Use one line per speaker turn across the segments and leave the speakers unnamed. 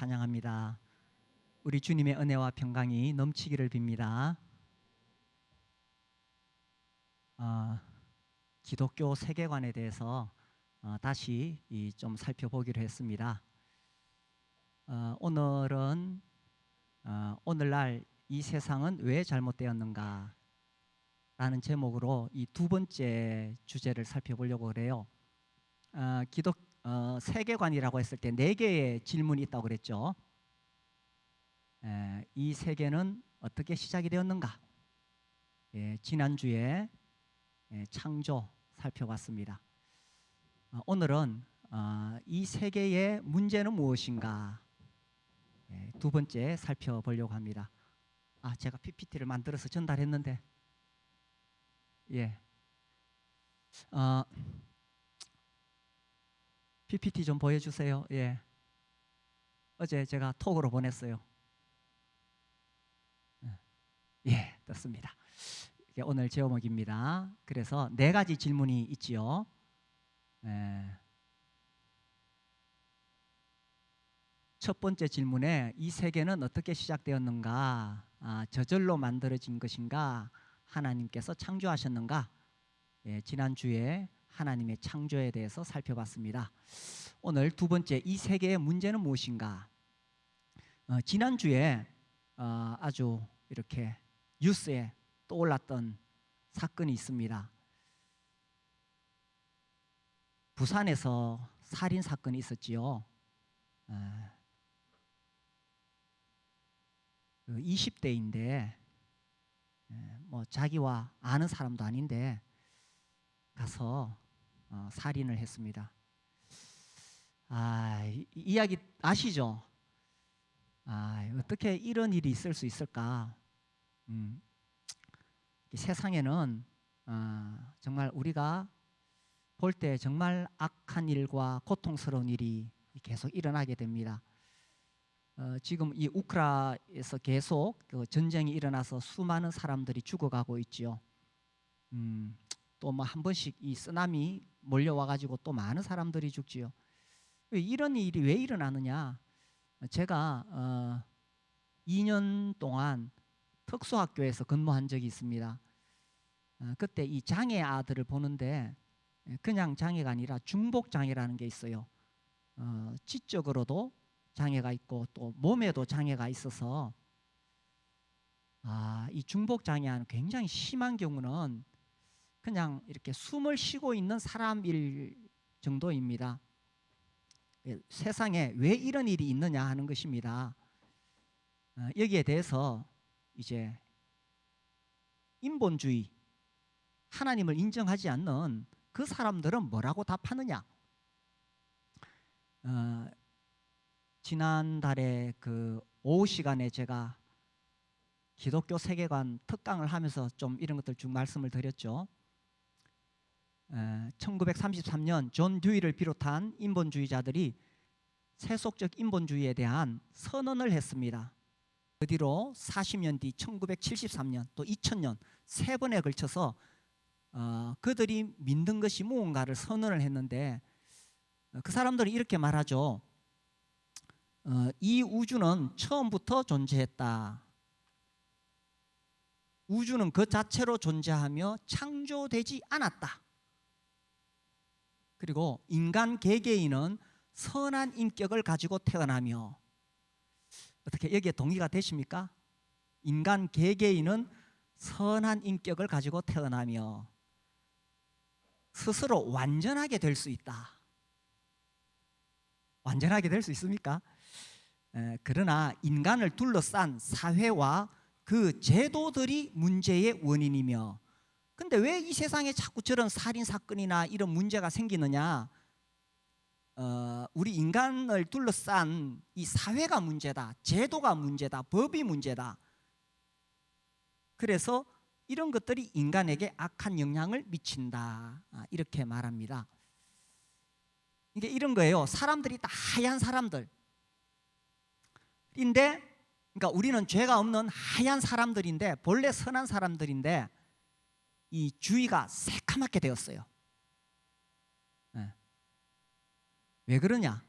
찬양합니다. 우리 주님의 은혜와 평강이 넘치기를 빕니다. 기독교 세계관에 대해서 다시 좀 살펴보기로 했습니다. 오늘은 오늘날 이 세상은 왜 잘못되었는가 라는 제목으로 이 두 번째 주제를 살펴보려고 그래요. 세계관이라고 했을 때 네 개의 질문이 있다고 그랬죠. 이 세계는 어떻게 시작이 되었는가? 지난주에 창조 살펴봤습니다. 오늘은 이 세계의 문제는 무엇인가? 두 번째 살펴보려고 합니다. 제가 PPT를 만들어서 전달했는데 PPT 좀 보여주세요. 어제 제가 톡으로 보냈어요. 떴습니다. 이게 오늘 제목입니다. 그래서 네 가지 질문이 있지요. 첫 번째 질문에 이 세계는 어떻게 시작되었는가? 저절로 만들어진 것인가? 하나님께서 창조하셨는가? 지난주에 하나님의 창조에 대해서 살펴봤습니다. 오늘 두 번째, 이 세계의 문제는 무엇인가? 지난주에 아주 이렇게 뉴스에 떠올랐던 사건이 있습니다. 부산에서 살인 사건이 있었지요. 20대인데 뭐 자기와 아는 사람도 아닌데 가서 살인을 했습니다. 이야기 아시죠? 어떻게 이런 일이 있을 수 있을까? 세상에는 정말 우리가 볼 때 정말 악한 일과 고통스러운 일이 계속 일어나게 됩니다. 지금 이 우크라이나에서 계속 그 전쟁이 일어나서 수많은 사람들이 죽어가고 있지요. 또 뭐 한 번씩 이 쓰나미 몰려와 가지고 또 많은 사람들이 죽지요. 이런 일이 왜 일어나느냐? 제가 2년 동안 특수학교에서 근무한 적이 있습니다. 그때 이 장애 아들을 보는데 그냥 장애가 아니라 중복 장애라는 게 있어요. 지적으로도 장애가 있고 또 몸에도 장애가 있어서 이 중복 장애는 굉장히 심한 경우는 그냥 이렇게 숨을 쉬고 있는 사람일 정도입니다. 세상에 왜 이런 일이 있느냐 하는 것입니다. 여기에 대해서 이제 인본주의, 하나님을 인정하지 않는 그 사람들은 뭐라고 답하느냐? 지난달에 그 오후 시간에 제가 기독교 세계관 특강을 하면서 좀 이런 것들 쭉 말씀을 드렸죠. 1933년 존 듀이를 비롯한 인본주의자들이 세속적 인본주의에 대한 선언을 했습니다. 그 뒤로 40년 뒤 1973년 또 2000년 세 번에 걸쳐서 그들이 믿는 것이 무언가를 선언을 했는데 그 사람들은 이렇게 말하죠. 이 우주는 처음부터 존재했다. 우주는 그 자체로 존재하며 창조되지 않았다. 그리고 인간 개개인은 선한 인격을 가지고 태어나며, 어떻게 여기에 동의가 되십니까? 인간 개개인은 선한 인격을 가지고 태어나며 스스로 완전하게 될 수 있다. 완전하게 될 수 있습니까? 그러나 인간을 둘러싼 사회와 그 제도들이 문제의 원인이며, 근데 왜 이 세상에 자꾸 저런 살인 사건이나 이런 문제가 생기느냐? 우리 인간을 둘러싼 이 사회가 문제다, 제도가 문제다, 법이 문제다. 그래서 이런 것들이 인간에게 악한 영향을 미친다, 이렇게 말합니다. 이게 이런 거예요. 사람들이 다 하얀 사람들인데, 그러니까 우리는 죄가 없는 하얀 사람들인데, 본래 선한 사람들인데 이 주위가 새카맣게 되었어요. 왜 그러냐?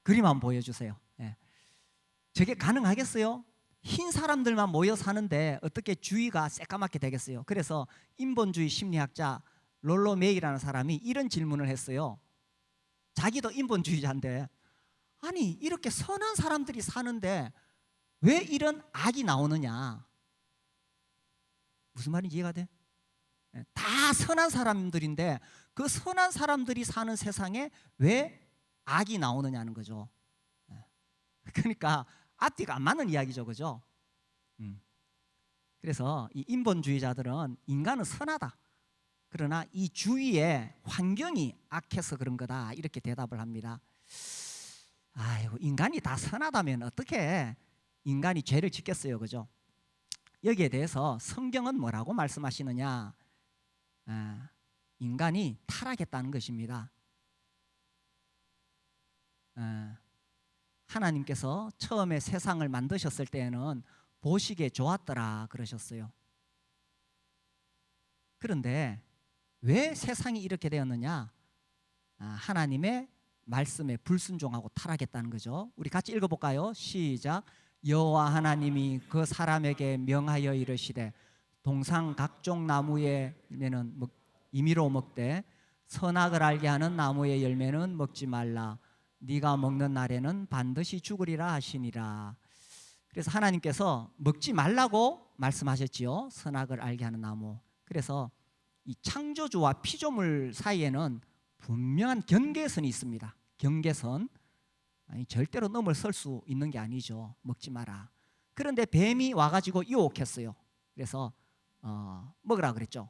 그림 한번 보여주세요. 저게 가능하겠어요? 흰 사람들만 모여 사는데 어떻게 주의가 새까맣게 되겠어요? 그래서 인본주의 심리학자 롤로 메이라는 사람이 이런 질문을 했어요. 자기도 인본주의자인데, 아니 이렇게 선한 사람들이 사는데 왜 이런 악이 나오느냐? 무슨 말인지 이해가 돼? 다 선한 사람들인데 그 선한 사람들이 사는 세상에 왜 악이 나오느냐는 거죠. 그러니까 앞뒤가 안 맞는 이야기죠, 그죠? 그래서 이 인본주의자들은 인간은 선하다, 그러나 이 주위의 환경이 악해서 그런 거다, 이렇게 대답을 합니다. 아이고, 인간이 다 선하다면 어떻게 인간이 죄를 짓겠어요, 그죠? 여기에 대해서 성경은 뭐라고 말씀하시느냐? 인간이 타락했다는 것입니다. 하나님께서 처음에 세상을 만드셨을 때에는 보시기에 좋았더라 그러셨어요. 그런데 왜 세상이 이렇게 되었느냐? 하나님의 말씀에 불순종하고 타락했다는 거죠. 우리 같이 읽어볼까요? 시작. 여호와 하나님이 그 사람에게 명하여 이르시되 동상 각종 나무의 열매는 임의로 먹되 선악을 알게 하는 나무의 열매는 먹지 말라. 네가 먹는 날에는 반드시 죽으리라 하시니라. 그래서 하나님께서 먹지 말라고 말씀하셨지요. 선악을 알게 하는 나무. 그래서 이 창조주와 피조물 사이에는 분명한 경계선이 있습니다. 경계선. 아니, 절대로 넘어설 수 있는 게 아니죠. 먹지 마라. 그런데 뱀이 와가지고 유혹했어요. 그래서 먹으라 그랬죠.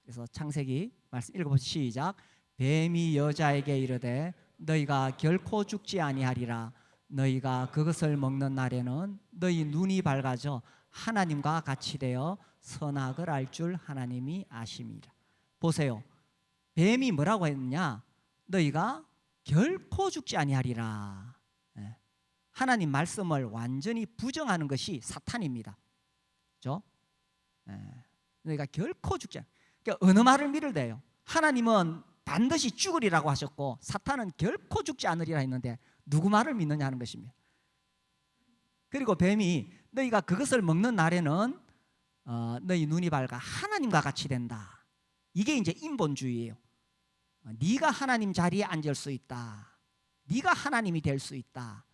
그래서 창세기 말씀 읽어보시죠. 시작. 뱀이 여자에게 이르되 너희가 결코 죽지 아니하리라. 너희가 그것을 먹는 날에는 너희 눈이 밝아져 하나님과 같이 되어 선악을 알 줄 하나님이 아심이라. 보세요. 뱀이 뭐라고 했느냐? 너희가 결코 죽지 아니하리라. 하나님 말씀을 완전히 부정하는 것이 사탄입니다. 그렇죠? 너희가 결코 죽지 않. 그러니까 어느 말을 믿을 때요? 하나님은 반드시 죽으리라고 하셨고 사탄은 결코 죽지 않으리라 했는데 누구 말을 믿느냐 하는 것입니다. 그리고 뱀이 너희가 그것을 먹는 날에는 너희 눈이 밝아 하나님과 같이 된다. 이게 이제 인본주의예요. 네가 하나님 자리에 앉을 수 있다. 네가 하나님이 될 수 있다.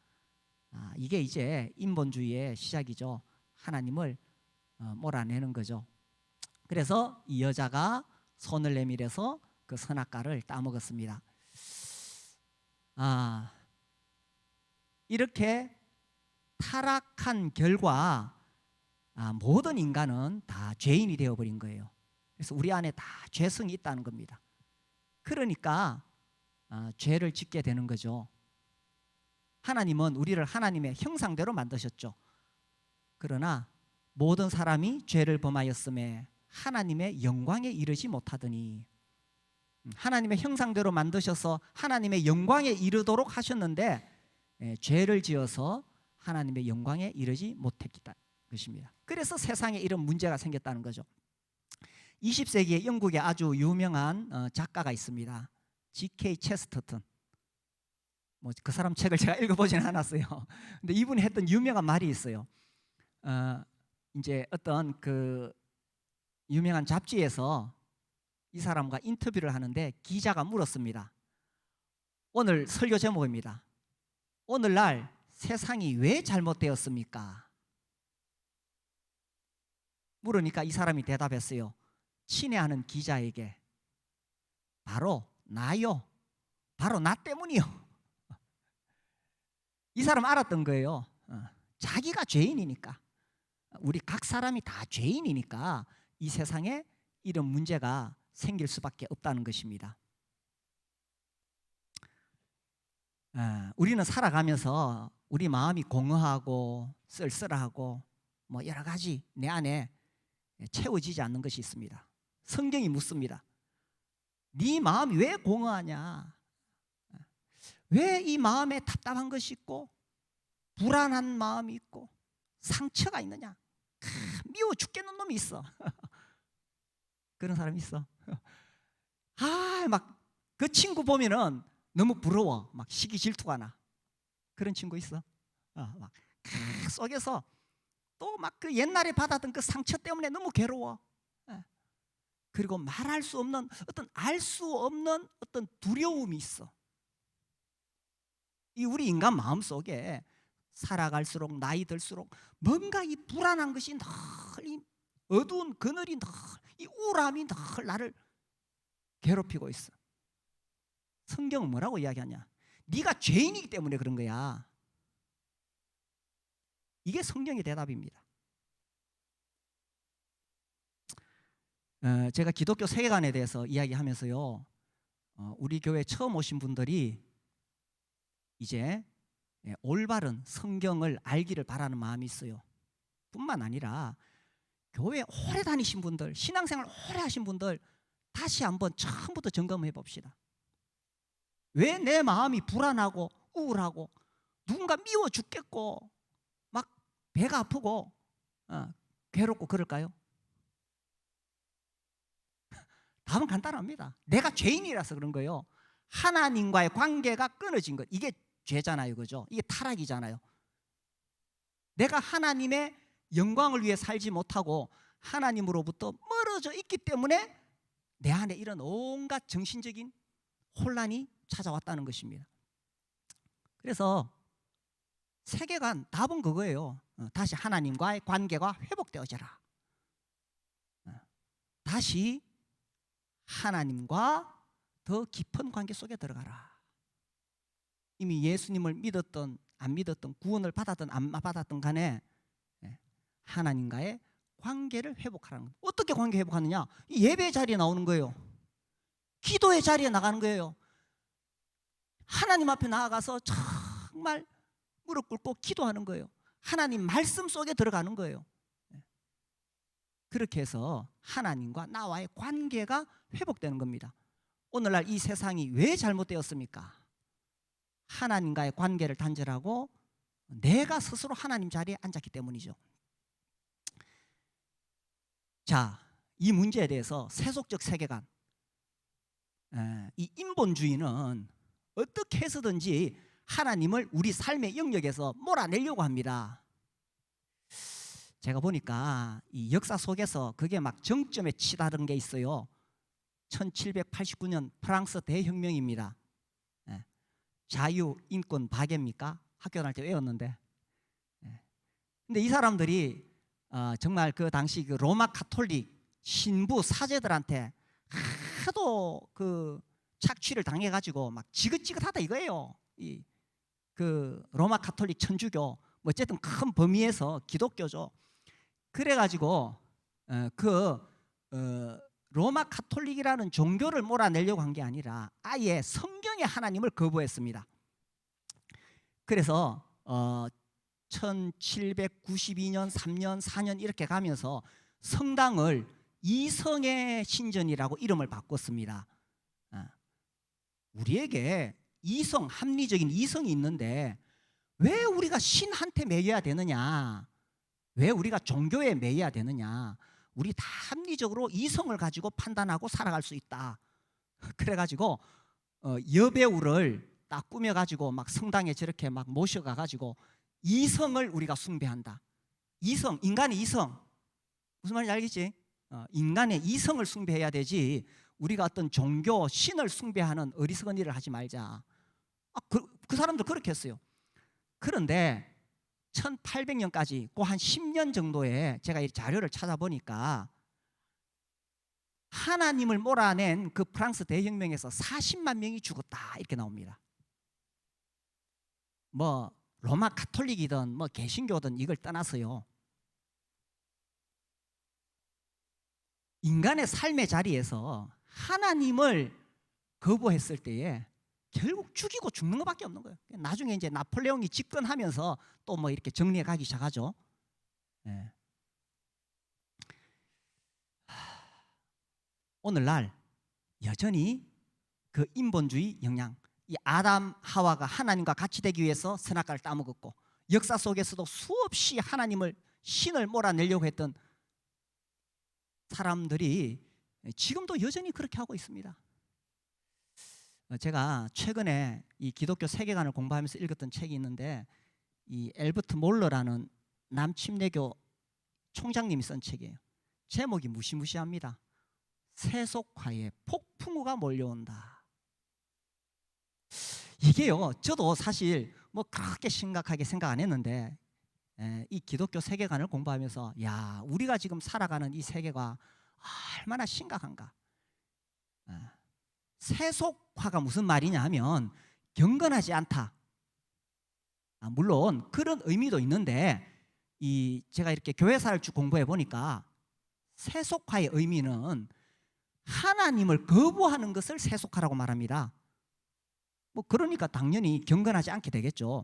이게 이제 인본주의의 시작이죠. 하나님을 몰아내는 거죠. 그래서 이 여자가 손을 내밀어서 그 선악과를 따먹었습니다. 이렇게 타락한 결과 모든 인간은 다 죄인이 되어버린 거예요. 그래서 우리 안에 다 죄성이 있다는 겁니다. 그러니까 죄를 짓게 되는 거죠. 하나님은 우리를 하나님의 형상대로 만드셨죠. 그러나 모든 사람이 죄를 범하였음에 하나님의 영광에 이르지 못하더니, 하나님의 형상대로 만드셔서 하나님의 영광에 이르도록 하셨는데 죄를 지어서 하나님의 영광에 이르지 못했다는 것입니다. 그래서 세상에 이런 문제가 생겼다는 거죠. 20세기에 영국에 아주 유명한 작가가 있습니다. G.K. 체스터턴. 그 사람 책을 제가 읽어보지는 않았어요. 근데 이분이 했던 유명한 말이 있어요. 이제 어떤 그 유명한 잡지에서 이 사람과 인터뷰를 하는데 기자가 물었습니다. 오늘 설교 제목입니다. 오늘날 세상이 왜 잘못되었습니까? 물으니까 이 사람이 대답했어요. 친애하는 기자에게 바로 나요. 바로 나 때문이요. 이 사람 알았던 거예요. 자기가 죄인이니까, 우리 각 사람이 다 죄인이니까 이 세상에 이런 문제가 생길 수밖에 없다는 것입니다. 우리는 살아가면서 우리 마음이 공허하고 쓸쓸하고 뭐 여러 가지 내 안에 채워지지 않는 것이 있습니다. 성경이 묻습니다. 네 마음이 왜 공허하냐? 왜 이 마음에 답답한 것이 있고 불안한 마음이 있고 상처가 있느냐? 미워 죽겠는 놈이 있어. 그런 사람이 있어. 막 그 친구 보면은 너무 부러워. 막 시기 질투가 나. 그런 친구 있어. 막 속에서 또 막 그 옛날에 받았던 그 상처 때문에 너무 괴로워. 그리고 말할 수 없는 어떤 알 수 없는 어떤 두려움이 있어. 이 우리 인간 마음 속에 살아갈수록 나이 들수록 뭔가 이 불안한 것이 늘 이 어두운 그늘이 늘 이 우울함이 늘 나를 괴롭히고 있어. 성경은 뭐라고 이야기하냐? 네가 죄인이기 때문에 그런 거야. 이게 성경의 대답입니다. 제가 기독교 세계관에 대해서 이야기하면서요, 우리 교회 처음 오신 분들이 이제 올바른 성경을 알기를 바라는 마음이 있어요. 뿐만 아니라 교회 오래 다니신 분들, 신앙생활 오래 하신 분들 다시 한번 처음부터 점검해 봅시다. 왜 내 마음이 불안하고 우울하고 누군가 미워 죽겠고 막 배가 아프고 괴롭고 그럴까요? 답은 간단합니다. 내가 죄인이라서 그런 거예요. 하나님과의 관계가 끊어진 것, 이게 죄잖아요, 그죠? 이게 타락이잖아요. 내가 하나님의 영광을 위해 살지 못하고 하나님으로부터 멀어져 있기 때문에 내 안에 이런 온갖 정신적인 혼란이 찾아왔다는 것입니다. 그래서 세계관 답은 그거예요. 다시 하나님과의 관계가 회복되어져라. 다시 하나님과 더 깊은 관계 속에 들어가라. 이미 예수님을 믿었던 안 믿었던, 구원을 받았던 안 받았던 간에 하나님과의 관계를 회복하라는 거예요. 어떻게 관계 회복하느냐? 이 예배 자리에 나오는 거예요. 기도의 자리에 나가는 거예요. 하나님 앞에 나아가서 정말 무릎 꿇고 기도하는 거예요. 하나님 말씀 속에 들어가는 거예요. 그렇게 해서 하나님과 나와의 관계가 회복되는 겁니다. 오늘날 이 세상이 왜 잘못되었습니까? 하나님과의 관계를 단절하고 내가 스스로 하나님 자리에 앉았기 때문이죠. 자, 이 문제에 대해서 세속적 세계관, 이 인본주의는 어떻게 해서든지 하나님을 우리 삶의 영역에서 몰아내려고 합니다. 제가 보니까 이 역사 속에서 그게 막 정점에 치달은 게 있어요. 1789년 프랑스 대혁명입니다. 자유, 인권, 박애입니까? 학교 다닐 때 외웠는데. 근데 이 사람들이 정말 그 당시 그 로마 가톨릭 신부 사제들한테 하도 그 착취를 당해가지고 막 지긋지긋하다 이거예요. 그 로마 가톨릭 천주교 뭐 어쨌든 큰 범위에서 기독교죠. 그래가지고 로마 가톨릭이라는 종교를 몰아내려고 한 게 아니라 아예 성경의 하나님을 거부했습니다. 그래서 1792년, 3년, 4년 이렇게 가면서 성당을 이성의 신전이라고 이름을 바꿨습니다. 우리에게 이성, 합리적인 이성이 있는데 왜 우리가 신한테 매여야 되느냐? 왜 우리가 종교에 매여야 되느냐? 우리 다 합리적으로 이성을 가지고 판단하고 살아갈 수 있다. 그래가지고 여배우를 딱 꾸며가지고 막 성당에 저렇게 막 모셔가가지고 이성을 우리가 숭배한다. 이성, 인간의 이성, 무슨 말인지 알겠지? 인간의 이성을 숭배해야 되지 우리가 어떤 종교, 신을 숭배하는 어리석은 일을 하지 말자. 그 사람들 그렇게 했어요. 그런데 1800년까지 그 한 10년 정도에 제가 이 자료를 찾아보니까 하나님을 몰아낸 그 프랑스 대혁명에서 40만 명이 죽었다 이렇게 나옵니다. 뭐 로마 가톨릭이든 뭐 개신교든 이걸 떠나서요, 인간의 삶의 자리에서 하나님을 거부했을 때에 결국 죽이고 죽는 것밖에 없는 거예요. 나중에 이제 나폴레옹이 집권하면서 또 뭐 이렇게 정리해 가기 시작하죠. 오늘날 여전히 그 인본주의 영향, 이 아담 하와가 하나님과 같이 되기 위해서 선악과를 따먹었고 역사 속에서도 수없이 하나님을 신을 몰아내려고 했던 사람들이 지금도 여전히 그렇게 하고 있습니다. 제가 최근에 이 기독교 세계관을 공부하면서 읽었던 책이 있는데 이 엘버트 몰러라는 남침례교 총장님이 쓴 책이에요. 제목이 무시무시합니다. 세속화에 폭풍우가 몰려온다. 이게요, 저도 사실 뭐 그렇게 심각하게 생각 안 했는데 이 기독교 세계관을 공부하면서 야, 우리가 지금 살아가는 이 세계가 얼마나 심각한가. 세속화가 무슨 말이냐 하면 경건하지 않다. 물론 그런 의미도 있는데 제가 이렇게 교회사를 쭉 공부해 보니까 세속화의 의미는 하나님을 거부하는 것을 세속화라고 말합니다. 뭐 그러니까 당연히 경건하지 않게 되겠죠.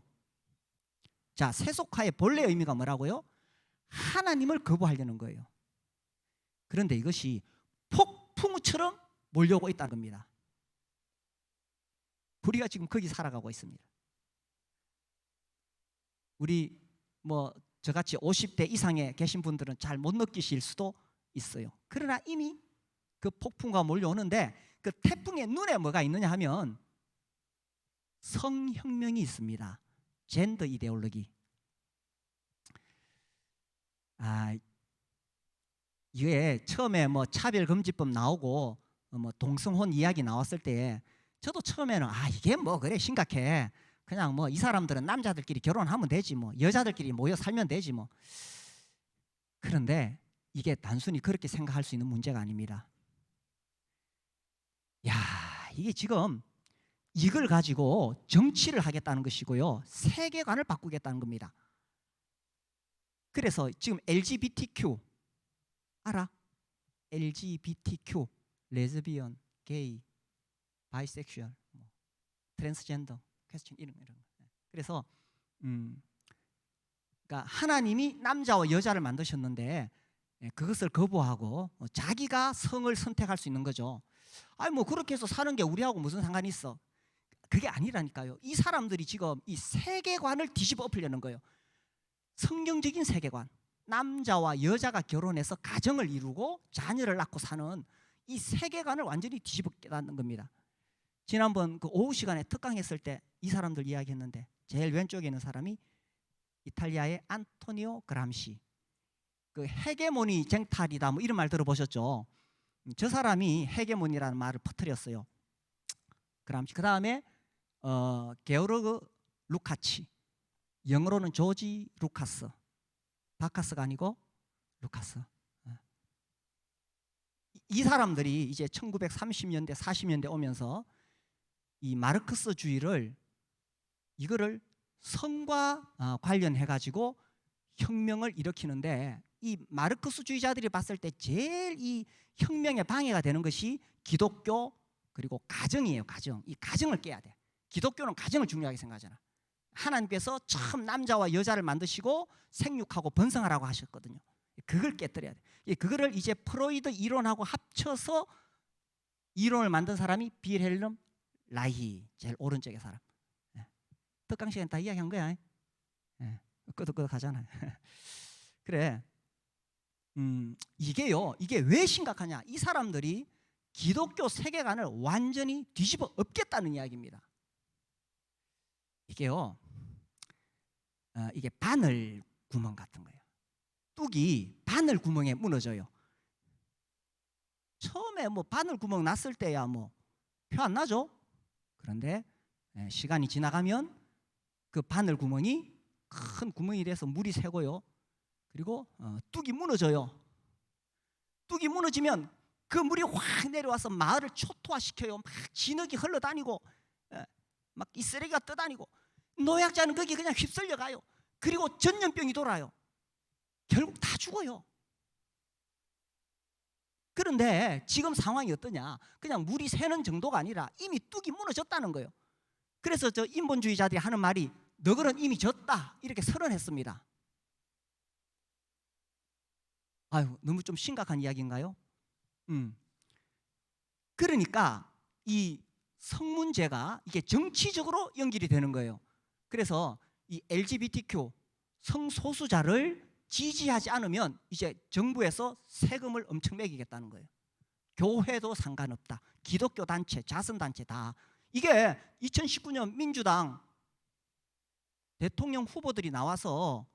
자, 세속화의 본래 의미가 뭐라고요? 하나님을 거부하려는 거예요. 그런데 이것이 폭풍우처럼 몰려오고 있다는 겁니다. 우리가 지금 거기 살아가고 있습니다. 우리 뭐 저같이 50대 이상에 계신 분들은 잘 못 느끼실 수도 있어요. 그러나 이미 그 폭풍과 몰려오는데 그 태풍의 눈에 뭐가 있느냐 하면 성혁명이 있습니다. 젠더 이데올로기. 이게 처음에 뭐 차별금지법 나오고 뭐 동성혼 이야기 나왔을 때 저도 처음에는 이게 뭐 그래 심각해. 그냥 뭐 이 사람들은 남자들끼리 결혼하면 되지 뭐 여자들끼리 모여 살면 되지 뭐. 그런데 이게 단순히 그렇게 생각할 수 있는 문제가 아닙니다. 야, 이게 지금 이걸 가지고 정치를 하겠다는 것이고요, 세계관을 바꾸겠다는 겁니다. 그래서 지금 LGBTQ 알아? LGBTQ, 레즈비언, 게이, 바이섹슈얼, 트랜스젠더, 퀘스천 이런. 그래서 그러니까 하나님이 남자와 여자를 만드셨는데 그것을 거부하고 자기가 성을 선택할 수 있는 거죠. 뭐 그렇게 해서 사는 게 우리하고 무슨 상관이 있어? 그게 아니라니까요. 이 사람들이 지금 이 세계관을 뒤집어 엎으려는 거예요. 성경적인 세계관, 남자와 여자가 결혼해서 가정을 이루고 자녀를 낳고 사는 이 세계관을 완전히 뒤집어 깨닫는 겁니다. 지난번 그 오후 시간에 특강했을 때 이 사람들 이야기했는데 제일 왼쪽에 있는 사람이 이탈리아의 안토니오 그람시, 그 헤게모니 쟁탈이다 뭐 이런 말 들어보셨죠? 저 사람이 헤게모니라는 말을 퍼뜨렸어요. 그람시. 그 다음에 게오르그 루카치, 영어로는 조지 루카스, 바카스가 아니고 루카스. 이 사람들이 이제 1930년대 40년대 오면서 이 마르크스주의를 이거를 성과 관련해 가지고 혁명을 일으키는데, 이 마르크스주의자들이 봤을 때 제일 이 혁명에 방해가 되는 것이 기독교 그리고 가정이에요. 가정. 이 가정을 깨야 돼. 기독교는 가정을 중요하게 생각하잖아. 하나님께서 처음 남자와 여자를 만드시고 생육하고 번성하라고 하셨거든요. 그걸 깨뜨려야 돼. 그거를 이제 프로이드 이론하고 합쳐서 이론을 만든 사람이 빌헬름 라이히, 제일 오른쪽의 사람. 특강 시간에 다 이야기한 거야. 끄덕끄덕 하잖아요. 그래. 이게 왜 심각하냐? 이 사람들이 기독교 세계관을 완전히 뒤집어 엎겠다는 이야기입니다. 이게요, 이게 바늘 구멍 같은 거예요. 뚝이 바늘 구멍에 무너져요. 처음에 뭐 바늘 구멍 났을 때야 뭐 표 안 나죠? 그런데 시간이 지나가면 그 바늘 구멍이 큰 구멍이 돼서 물이 새고요. 그리고 뚝이 무너져요. 뚝이 무너지면 그 물이 확 내려와서 마을을 초토화시켜요. 막 진흙이 흘러다니고 막 이 쓰레기가 떠다니고 노약자는 거기 그냥 휩쓸려 가요. 그리고 전염병이 돌아요. 결국 다 죽어요. 그런데 지금 상황이 어떠냐? 그냥 물이 새는 정도가 아니라 이미 뚝이 무너졌다는 거예요. 그래서 저 인본주의자들이 하는 말이 너희는 이미 졌다 이렇게 선언했습니다. 너무 좀 심각한 이야기인가요? 그러니까 이 성 문제가 이게 정치적으로 연결이 되는 거예요. 그래서 이 LGBTQ 성소수자를 지지하지 않으면 이제 정부에서 세금을 엄청 매기겠다는 거예요. 교회도 상관없다. 기독교 단체, 자선단체 다. 이게 2019년 민주당 대통령 후보들이 나와서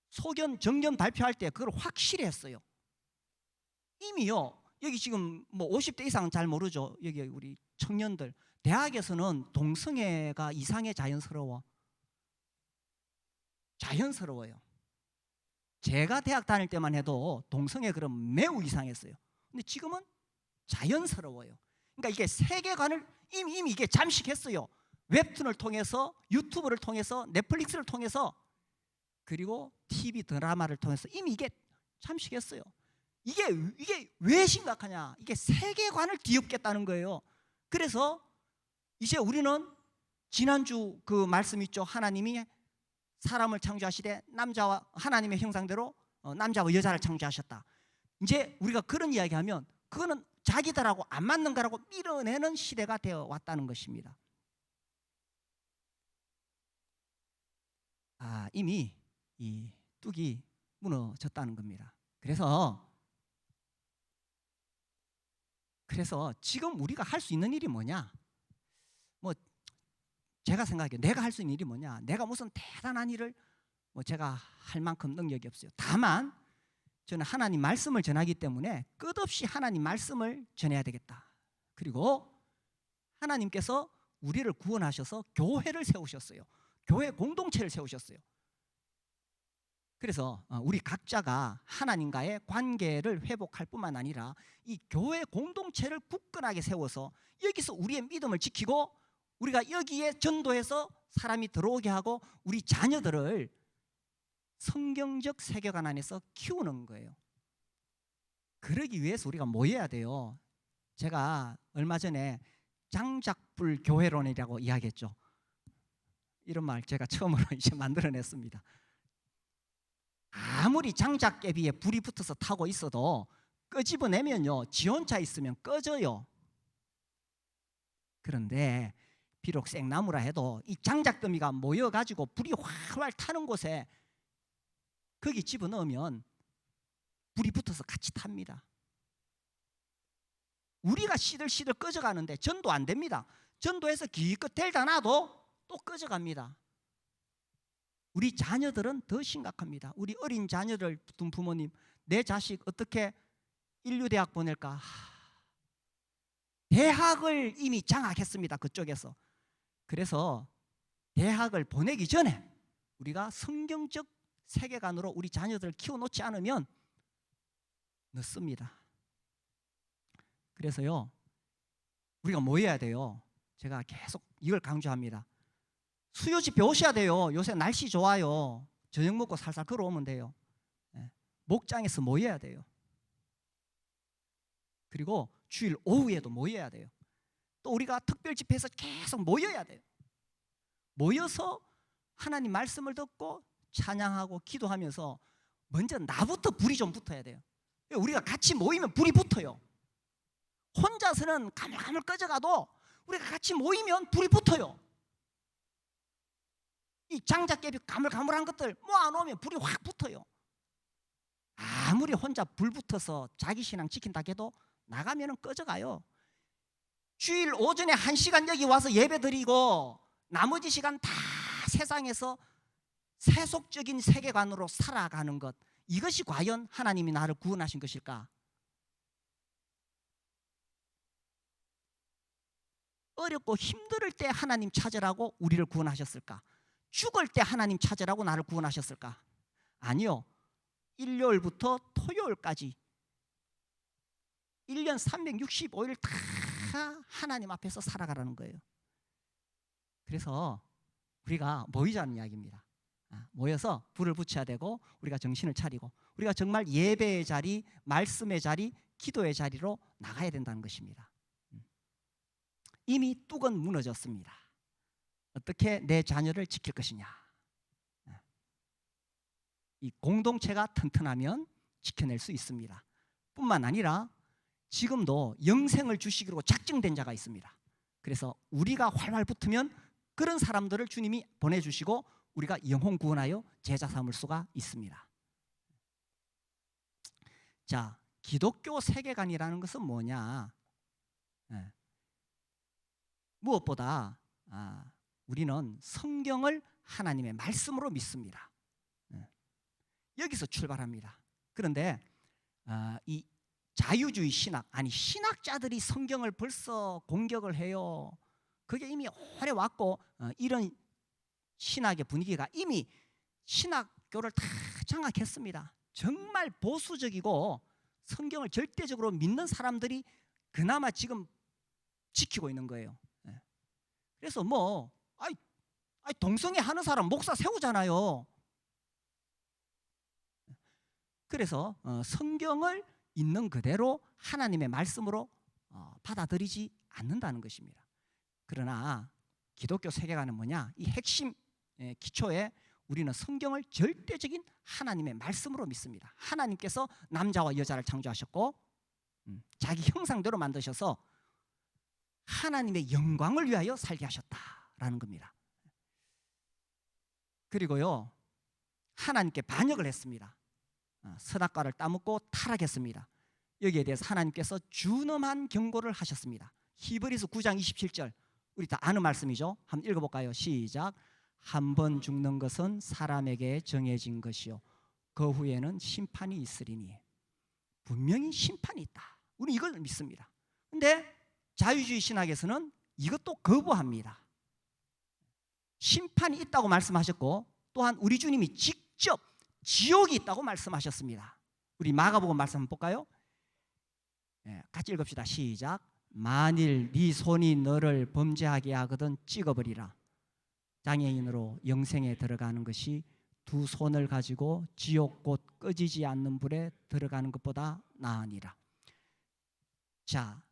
소견, 정견 발표할 때 그걸 확실히 했어요. 이미요, 여기 지금 뭐 50대 이상은 잘 모르죠. 여기 우리 청년들, 대학에서는 동성애가 이상해 자연스러워요. 제가 대학 다닐 때만 해도 동성애 그럼 매우 이상했어요. 근데 지금은 자연스러워요. 그러니까 이게 세계관을 이미 이게 잠식했어요. 웹툰을 통해서, 유튜브를 통해서, 넷플릭스를 통해서, 그리고 TV 드라마를 통해서 이미 이게 잠식했어요. 이게 왜 심각하냐? 이게 세계관을 뒤엎겠다는 거예요. 그래서 이제 우리는 지난주 그 말씀 있죠. 하나님이 사람을 창조하시되 남자와 하나님의 형상대로 남자와 여자를 창조하셨다. 이제 우리가 그런 이야기하면 그거는 자기들하고 안 맞는 거라고 밀어내는 시대가 되어 왔다는 것입니다. 이미 이 뚝이 무너졌다는 겁니다. 그래서 지금 우리가 할 수 있는 일이 뭐냐? 뭐 제가 생각해 내가 할 수 있는 일이 뭐냐? 내가 무슨 대단한 일을 뭐 제가 할 만큼 능력이 없어요. 다만 저는 하나님 말씀을 전하기 때문에 끝없이 하나님 말씀을 전해야 되겠다. 그리고 하나님께서 우리를 구원하셔서 교회를 세우셨어요. 교회 공동체를 세우셨어요. 그래서 우리 각자가 하나님과의 관계를 회복할 뿐만 아니라 이 교회 공동체를 굳건하게 세워서 여기서 우리의 믿음을 지키고 우리가 여기에 전도해서 사람이 들어오게 하고 우리 자녀들을 성경적 세계관 안에서 키우는 거예요. 그러기 위해서 우리가 모여야 돼요. 제가 얼마 전에 장작불 교회론이라고 이야기했죠. 이런 말 제가 처음으로 이제 만들어냈습니다. 아무리 장작개비에 불이 붙어서 타고 있어도 끄집어내면요, 지 혼자 있으면 꺼져요. 그런데 비록 생나무라 해도 이 장작더미가 모여가지고 불이 활활 타는 곳에 거기 집어넣으면 불이 붙어서 같이 탑니다. 우리가 시들시들 꺼져가는데 전도 안 됩니다. 전도해서 기껏 델다 놔도 또 꺼져갑니다. 우리 자녀들은 더 심각합니다. 우리 어린 자녀를 둔 부모님, 내 자식 어떻게 인류대학 보낼까? 대학을 이미 장악했습니다. 그쪽에서. 그래서 대학을 보내기 전에 우리가 성경적 세계관으로 우리 자녀들을 키워놓지 않으면 늦습니다. 그래서요, 우리가 뭐 해야 돼요? 제가 계속 이걸 강조합니다. 수요 집회 오셔야 돼요. 요새 날씨 좋아요. 저녁 먹고 살살 걸어오면 돼요. 목장에서 모여야 돼요. 그리고 주일 오후에도 모여야 돼요. 또 우리가 특별 집회에서 계속 모여야 돼요. 모여서 하나님 말씀을 듣고 찬양하고 기도하면서 먼저 나부터 불이 좀 붙어야 돼요. 우리가 같이 모이면 불이 붙어요. 혼자서는 가물가물 꺼져가도 우리가 같이 모이면 불이 붙어요. 이 장작개비 가물가물한 것들 모아놓으면 불이 확 붙어요. 아무리 혼자 불 붙어서 자기 신앙 지킨다 해도 나가면 꺼져가요. 주일 오전에 1시간 여기 와서 예배 드리고 나머지 시간 다 세상에서 세속적인 세계관으로 살아가는 것, 이것이 과연 하나님이 나를 구원하신 것일까? 어렵고 힘들 때 하나님 찾으라고 우리를 구원하셨을까? 죽을 때 하나님 찾으라고 나를 구원하셨을까? 아니요. 일요일부터 토요일까지 1년 365일 다 하나님 앞에서 살아가라는 거예요. 그래서 우리가 모이자는 이야기입니다. 모여서 불을 붙여야 되고 우리가 정신을 차리고 우리가 정말 예배의 자리, 말씀의 자리, 기도의 자리로 나가야 된다는 것입니다. 이미 뚝은 무너졌습니다. 어떻게 내 자녀를 지킬 것이냐? 이 공동체가 튼튼하면 지켜낼 수 있습니다. 뿐만 아니라 지금도 영생을 주시기로 작정된 자가 있습니다. 그래서 우리가 활활 붙으면 그런 사람들을 주님이 보내주시고 우리가 영혼 구원하여 제자 삼을 수가 있습니다. 자, 기독교 세계관이라는 것은 뭐냐? 무엇보다 우리는 성경을 하나님의 말씀으로 믿습니다. 여기서 출발합니다. 그런데 이 자유주의 신학, 아니 신학자들이 성경을 벌써 공격을 해요. 그게 이미 오래 왔고 이런 신학의 분위기가 이미 신학교를 다 장악했습니다. 정말 보수적이고 성경을 절대적으로 믿는 사람들이 그나마 지금 지키고 있는 거예요. 그래서 동성애 하는 사람 목사 세우잖아요. 그래서 성경을 있는 그대로 하나님의 말씀으로 받아들이지 않는다는 것입니다. 그러나 기독교 세계관은 뭐냐? 이 핵심 기초에 우리는 성경을 절대적인 하나님의 말씀으로 믿습니다. 하나님께서 남자와 여자를 창조하셨고 자기 형상대로 만드셔서 하나님의 영광을 위하여 살게 하셨다라는 겁니다. 그리고요, 하나님께 반역을 했습니다. 선악과를 따먹고 타락했습니다. 여기에 대해서 하나님께서 준엄한 경고를 하셨습니다. 히브리서 9장 27절, 우리 다 아는 말씀이죠. 한번 읽어볼까요? 시작. 한 번 죽는 것은 사람에게 정해진 것이요 그 후에는 심판이 있으리니. 분명히 심판이 있다. 우리 이걸 믿습니다. 근데 자유주의 신학에서는 이것도 거부합니다. 심판이 있다고 말씀하셨고 또한 우리 주님이 직접 지옥이 있다고 말씀하셨습니다. 우리 마가복음 말씀 한번 볼까요? 같이 읽읍시다. 시작. 만일 네 손이 너를 범죄하게 하거든 찍어버리라. 장애인으로 영생에 들어가는 것이 두 손을 가지고 지옥 곧 꺼지지 않는 불에 들어가는 것보다 나으니라. 자,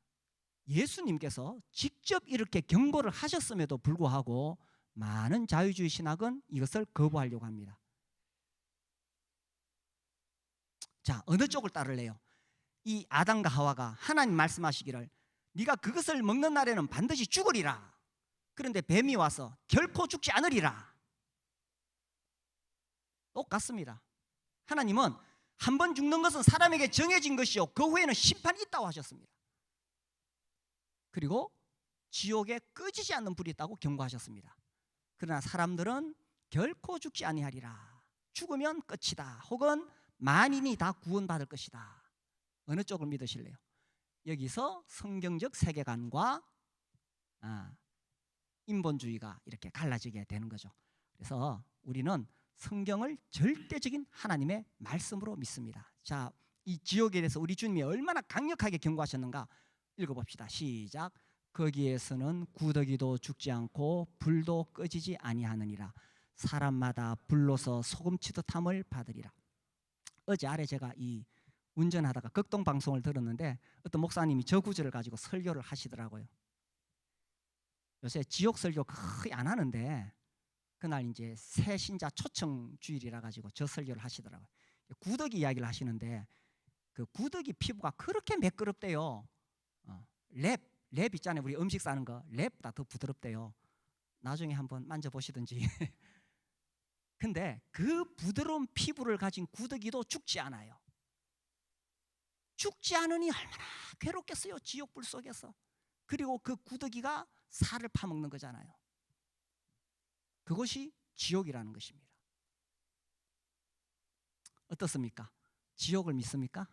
예수님께서 직접 이렇게 경고를 하셨음에도 불구하고 많은 자유주의 신학은 이것을 거부하려고 합니다. 자, 어느 쪽을 따를래요? 이 아담과 하와가 하나님 말씀하시기를 네가 그것을 먹는 날에는 반드시 죽으리라. 그런데 뱀이 와서 결코 죽지 않으리라. 똑같습니다. 하나님은 한 번 죽는 것은 사람에게 정해진 것이요 그 후에는 심판이 있다고 하셨습니다. 그리고 지옥에 꺼지지 않는 불이 있다고 경고하셨습니다. 그러나 사람들은 결코 죽지 아니하리라. 죽으면 끝이다. 혹은 만인이 다 구원받을 것이다. 어느 쪽을 믿으실래요? 여기서 성경적 세계관과 인본주의가 이렇게 갈라지게 되는 거죠. 그래서 우리는 성경을 절대적인 하나님의 말씀으로 믿습니다. 자, 이 지옥에 대해서 우리 주님이 얼마나 강력하게 경고하셨는가 읽어봅시다. 시작. 거기에서는 구더기도 죽지 않고 불도 꺼지지 아니하느니라. 사람마다 불로서 소금치듯함을 받으리라. 어제 아래 제가 이 운전하다가 극동 방송을 들었는데 어떤 목사님이 저 구절을 가지고 설교를 하시더라고요. 요새 지옥 설교 거의 안 하는데 그날 이제 새신자 초청 주일이라 가지고 저 설교를 하시더라고요. 구더기 이야기를 하시는데 그 구더기 피부가 그렇게 매끄럽대요. 랩 있잖아요. 우리 음식 싸는 거 랩보다 더 부드럽대요. 나중에 한번 만져보시든지. 근데 그 부드러운 피부를 가진 구더기도 죽지 않아요. 죽지 않으니 얼마나 괴롭겠어요. 지옥불 속에서. 그리고 그 구더기가 살을 파먹는 거잖아요. 그것이 지옥이라는 것입니다. 어떻습니까? 지옥을 믿습니까?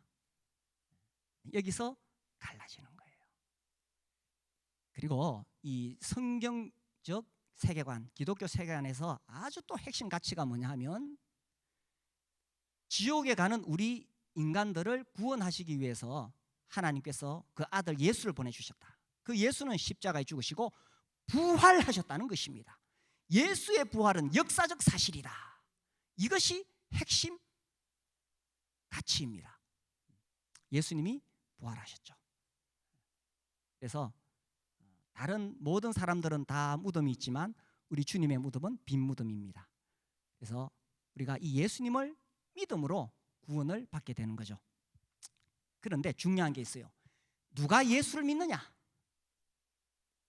여기서 갈라지는 거예요. 그리고 이 성경적 세계관, 기독교 세계관에서 아주 또 핵심 가치가 뭐냐 하면 지옥에 가는 우리 인간들을 구원하시기 위해서 하나님께서 그 아들 예수를 보내주셨다. 그 예수는 십자가에 죽으시고 부활하셨다는 것입니다. 예수의 부활은 역사적 사실이다. 이것이 핵심 가치입니다. 예수님이 부활하셨죠. 그래서 다른 모든 사람들은 다 무덤이 있지만 우리 주님의 무덤은 빈 무덤입니다. 그래서 우리가 이 예수님을 믿음으로 구원을 받게 되는 거죠. 그런데 중요한 게 있어요. 누가 예수를 믿느냐?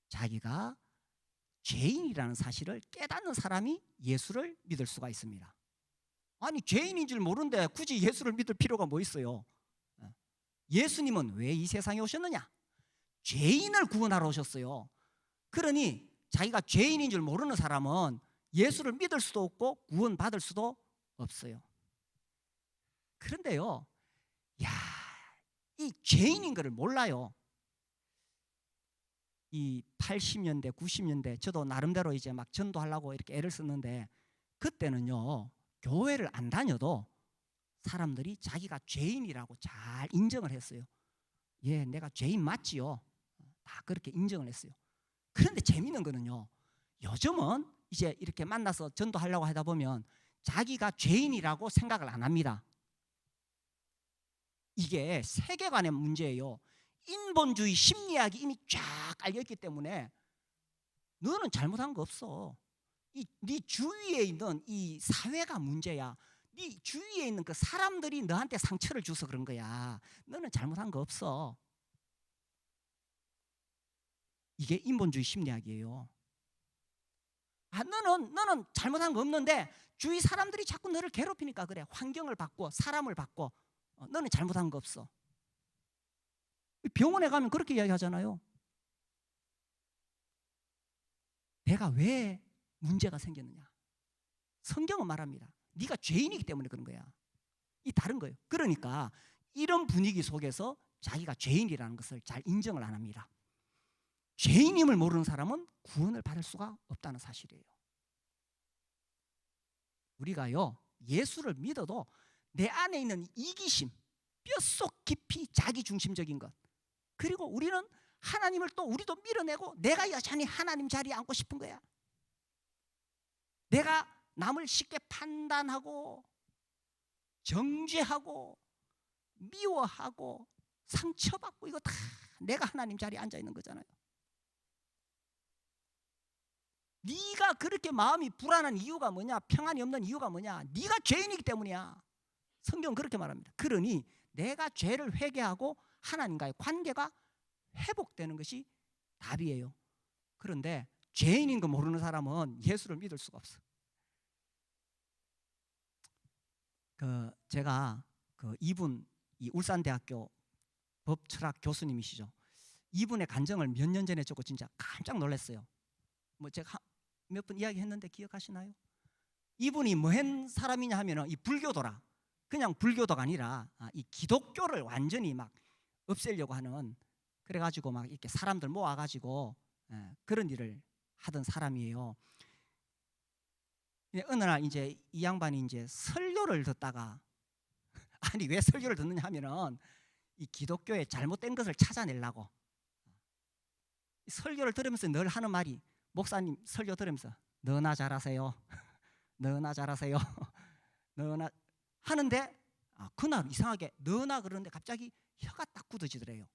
자기가 죄인이라는 사실을 깨닫는 사람이 예수를 믿을 수가 있습니다. 아니 죄인인 줄 모르는데 굳이 예수를 믿을 필요가 뭐 있어요? 예수님은 왜 이 세상에 오셨느냐? 죄인을 구원하러 오셨어요. 그러니 자기가 죄인인 줄 모르는 사람은 예수를 믿을 수도 없고 구원받을 수도 없어요. 그런데요, 야, 이 죄인인 것을 몰라요. 이 80년대, 90년대 저도 나름대로 이제 막 전도하려고 이렇게 애를 썼는데, 그때는요, 교회를 안 다녀도 사람들이 자기가 죄인이라고 잘 인정을 했어요. 예, 내가 죄인 맞지요. 다 그렇게 인정을 했어요. 그런데 재미있는 거는요, 요즘은 이제 이렇게 만나서 전도하려고 하다 보면 자기가 죄인이라고 생각을 안 합니다. 이게 세계관의 문제예요. 인본주의 심리학이 이미 쫙 깔려있기 때문에 너는 잘못한 거 없어. 네 주위에 있는 이 사회가 문제야. 네 주위에 있는 그 사람들이 너한테 상처를 줘서 그런 거야. 너는 잘못한 거 없어. 이게 인본주의 심리학이에요. 너는 잘못한 거 없는데 주위 사람들이 자꾸 너를 괴롭히니까 그래. 환경을 바꿔, 사람을 바꿔. 너는 잘못한 거 없어. 병원에 가면 그렇게 이야기하잖아요. 내가 왜 문제가 생겼느냐? 성경은 말합니다. 네가 죄인이기 때문에 그런 거야. 이 다른 거예요. 그러니까 이런 분위기 속에서 자기가 죄인이라는 것을 잘 인정을 안 합니다. 죄인임을 모르는 사람은 구원을 받을 수가 없다는 사실이에요. 우리가요, 예수를 믿어도 내 안에 있는 이기심, 뼛속 깊이 자기중심적인 것, 그리고 우리는 하나님을 또 우리도 밀어내고 내가 여전히 하나님 자리에 앉고 싶은 거야. 내가 남을 쉽게 판단하고 정죄하고 미워하고 상처받고 이거 다 내가 하나님 자리에 앉아 있는 거잖아요. 네가 그렇게 마음이 불안한 이유가 뭐냐? 평안이 없는 이유가 뭐냐? 네가 죄인이기 때문이야. 성경은 그렇게 말합니다. 그러니 내가 죄를 회개하고 하나님과의 관계가 회복되는 것이 답이에요. 그런데 죄인인 거 모르는 사람은 예수를 믿을 수가 없어. 제가 이분, 이 울산대학교 법철학 교수님이시죠. 이분의 간증을 몇 년 전에 듣고 진짜 깜짝 놀랐어요. 뭐 제가 몇 번 이야기했는데 기억하시나요? 이분이 뭐한 사람이냐 하면은 이 불교도라. 그냥 불교도가 아니라 이 기독교를 완전히 막 없애려고 하는, 그래가지고 막 이렇게 사람들 모아가지고 그런 일을 하던 사람이에요. 어느 날 이제 이 양반이 이제 설교를 듣다가 아니 왜 설교를 듣느냐 하면은 이 기독교의 잘못된 것을 찾아내려고. 설교를 들으면서 늘 하는 말이, 목사님 설교 들으면서 너나 잘하세요. 너나 잘하세요. 너나 하는데 그날 이상하게 너나 그러는데 갑자기 혀가 딱 굳어지더래요.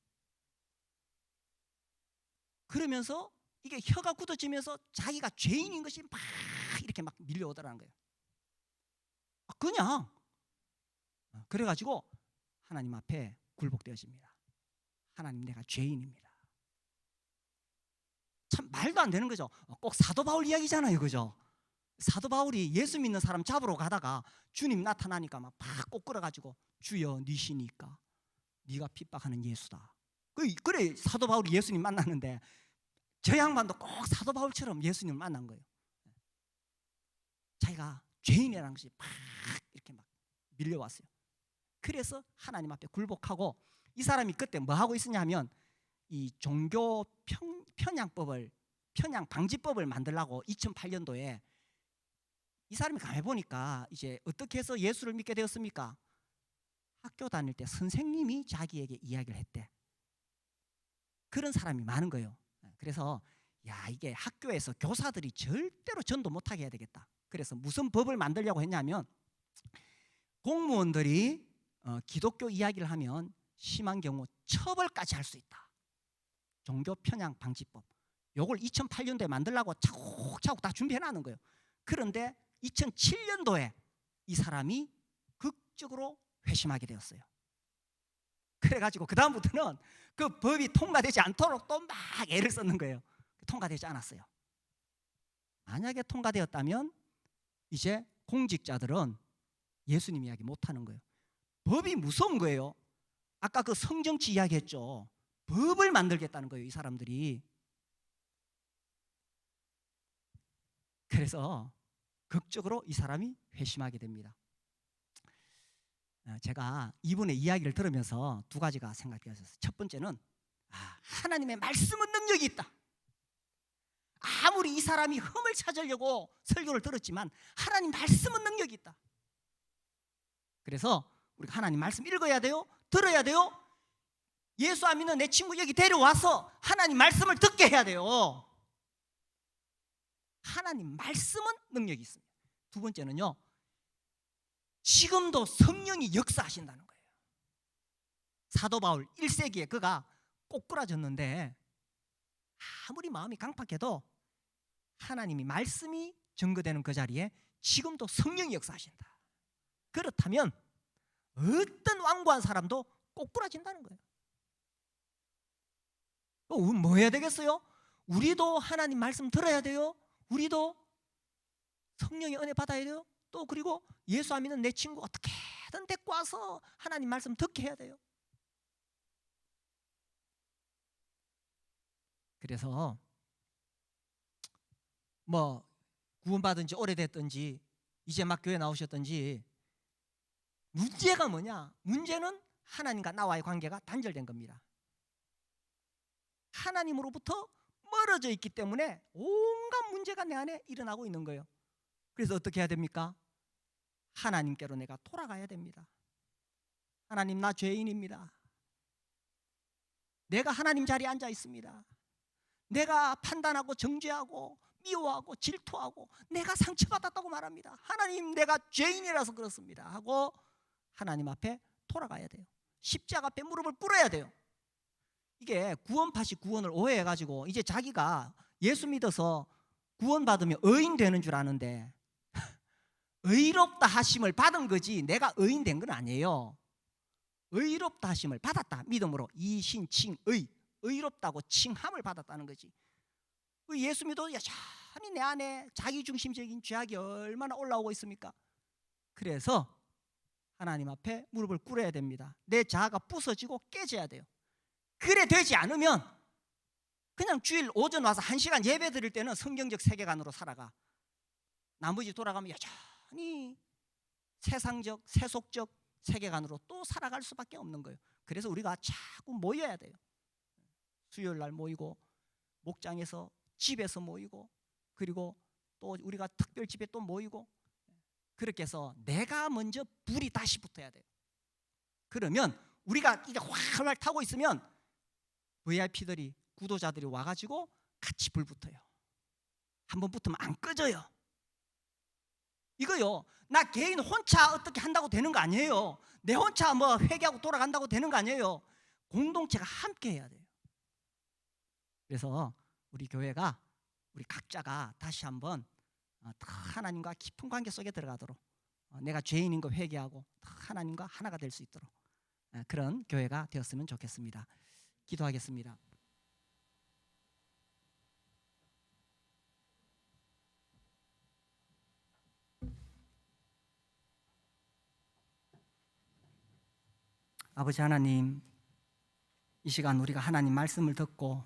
그러면서 이게 혀가 굳어지면서 자기가 죄인인 것이 막 이렇게 막 밀려오더라는 거예요. 그냥 그래가지고 하나님 앞에 굴복되어집니다. 하나님, 내가 죄인입니다. 참 말도 안 되는 거죠. 꼭 사도 바울 이야기잖아요, 그죠? 사도 바울이 예수 믿는 사람 잡으러 가다가 주님 나타나니까 막 꼭 끌어가지고 주여 니시니까 네가 핍박하는 예수다. 그래 사도 바울이 예수님 만났는데 저 양반도 꼭 사도 바울처럼 예수님을 만난 거예요. 자기가 죄인이라는 것이 막 이렇게 막 밀려왔어요. 그래서 하나님 앞에 굴복하고, 이 사람이 그때 뭐 하고 있었냐면 이 종교 편향 방지법을 만들라고 2008년도에 이 사람이 가만히 보니까 이제 어떻게 해서 예수를 믿게 되었습니까? 학교 다닐 때 선생님이 자기에게 이야기를 했대. 그런 사람이 많은 거예요. 그래서 야, 이게 학교에서 교사들이 절대로 전도 못하게 해야 되겠다. 그래서 무슨 법을 만들려고 했냐면 공무원들이 기독교 이야기를 하면 심한 경우 처벌까지 할 수 있다. 종교 편향 방지법. 요걸 2008년도에 만들려고 차곡차곡 다 준비해놨는 거예요. 그런데 2007년도에 이 사람이 극적으로 회심하게 되었어요. 그래가지고 그 다음부터는 그 법이 통과되지 않도록 또 막 애를 썼는 거예요. 통과되지 않았어요. 만약에 통과되었다면 이제 공직자들은 예수님 이야기 못하는 거예요. 법이 무서운 거예요. 아까 그 성정치 이야기했죠. 법을 만들겠다는 거예요, 이 사람들이. 그래서 극적으로 이 사람이 회심하게 됩니다. 제가 이분의 이야기를 들으면서 두 가지가 생각되었어요. 첫 번째는 하나님의 말씀은 능력이 있다. 아무리 이 사람이 흠을 찾으려고 설교를 들었지만 하나님 말씀은 능력이 있다. 그래서 우리가 하나님 말씀 읽어야 돼요. 들어야 돼요. 예수 안 믿는 내 친구 여기 데려와서 하나님 말씀을 듣게 해야 돼요. 하나님 말씀은 능력이 있습니다. 두 번째는요, 지금도 성령이 역사하신다는 거예요. 사도 바울 1세기에 그가 꼬꾸라졌는데 아무리 마음이 강팍해도 하나님이 말씀이 증거되는 그 자리에 지금도 성령이 역사하신다. 그렇다면 어떤 완고한 사람도 꼬꾸라진다는 거예요. 뭐 해야 되겠어요? 우리도 하나님 말씀 들어야 돼요. 우리도 성령의 은혜 받아야 돼요. 또 그리고 예수 안 믿는 내 친구 어떻게든 데리고 와서 하나님 말씀 듣게 해야 돼요. 그래서 뭐 구원받은 지 오래됐든지 이제 막 교회 나오셨든지 문제가 뭐냐? 문제는 하나님과 나와의 관계가 단절된 겁니다. 하나님으로부터 멀어져 있기 때문에 온갖 문제가 내 안에 일어나고 있는 거예요. 그래서 어떻게 해야 됩니까? 하나님께로 내가 돌아가야 됩니다. 하나님, 나 죄인입니다. 내가 하나님 자리에 앉아 있습니다. 내가 판단하고 정죄하고 미워하고 질투하고 내가 상처받았다고 말합니다. 하나님, 내가 죄인이라서 그렇습니다 하고 하나님 앞에 돌아가야 돼요. 십자가 앞에 무릎을 꿇어야 돼요. 이게 구원파시 구원을 오해해가지고 이제 자기가 예수 믿어서 구원받으면 의인 되는 줄 아는데 의롭다 하심을 받은 거지 내가 의인 된 건 아니에요. 의롭다 하심을 받았다. 믿음으로 이신칭의, 의롭다고 칭함을 받았다는 거지. 예수 믿어도 여전히 내 안에 자기중심적인 죄악이 얼마나 올라오고 있습니까? 그래서 하나님 앞에 무릎을 꿇어야 됩니다. 내 자아가 부서지고 깨져야 돼요. 그래 되지 않으면 그냥 주일 오전 와서 1시간 예배 드릴 때는 성경적 세계관으로 살아가. 나머지 돌아가면 여전히 세상적, 세속적 세계관으로 또 살아갈 수밖에 없는 거예요. 그래서 우리가 자꾸 모여야 돼요. 수요일 날 모이고 목장에서 집에서 모이고 그리고 또 우리가 특별 집에 또 모이고 그렇게 해서 내가 먼저 불이 다시 붙어야 돼요. 그러면 우리가 이제 활활 타고 있으면 VIP들이 구도자들이 와가지고 같이 불 붙어요. 한번 붙으면 안 꺼져요. 이거요, 나 개인 혼자 어떻게 한다고 되는 거 아니에요. 내 혼자 뭐 회개하고 돌아간다고 되는 거 아니에요. 공동체가 함께 해야 돼요. 그래서 우리 교회가 우리 각자가 다시 한번 하나님과 깊은 관계 속에 들어가도록 내가 죄인인 거 회개하고 하나님과 하나가 될 수 있도록 그런 교회가 되었으면 좋겠습니다. 기도하겠습니다. 아버지 하나님, 이 시간 우리가 하나님 말씀을 듣고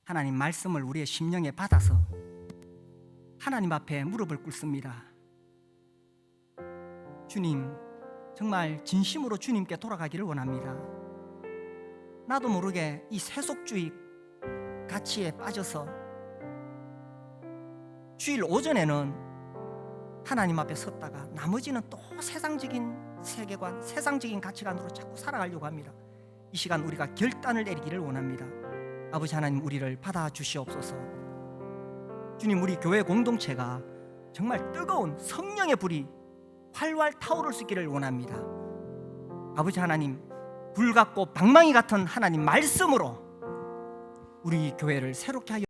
하나님 말씀을 우리의 심령에 받아서 하나님 앞에 무릎을 꿇습니다. 주님, 정말 진심으로 주님께 돌아가기를 원합니다. 나도 모르게 이 세속주의 가치에 빠져서 주일 오전에는 하나님 앞에 섰다가 나머지는 또 세상적인 세계관, 세상적인 가치관으로 자꾸 살아가려고 합니다. 이 시간 우리가 결단을 내리기를 원합니다. 아버지 하나님, 우리를 받아주시옵소서. 주님, 우리 교회 공동체가 정말 뜨거운 성령의 불이 활활 타오를 수 있기를 원합니다. 아버지 하나님, 불 같고 방망이 같은 하나님 말씀으로 우리 교회를 새롭게 하여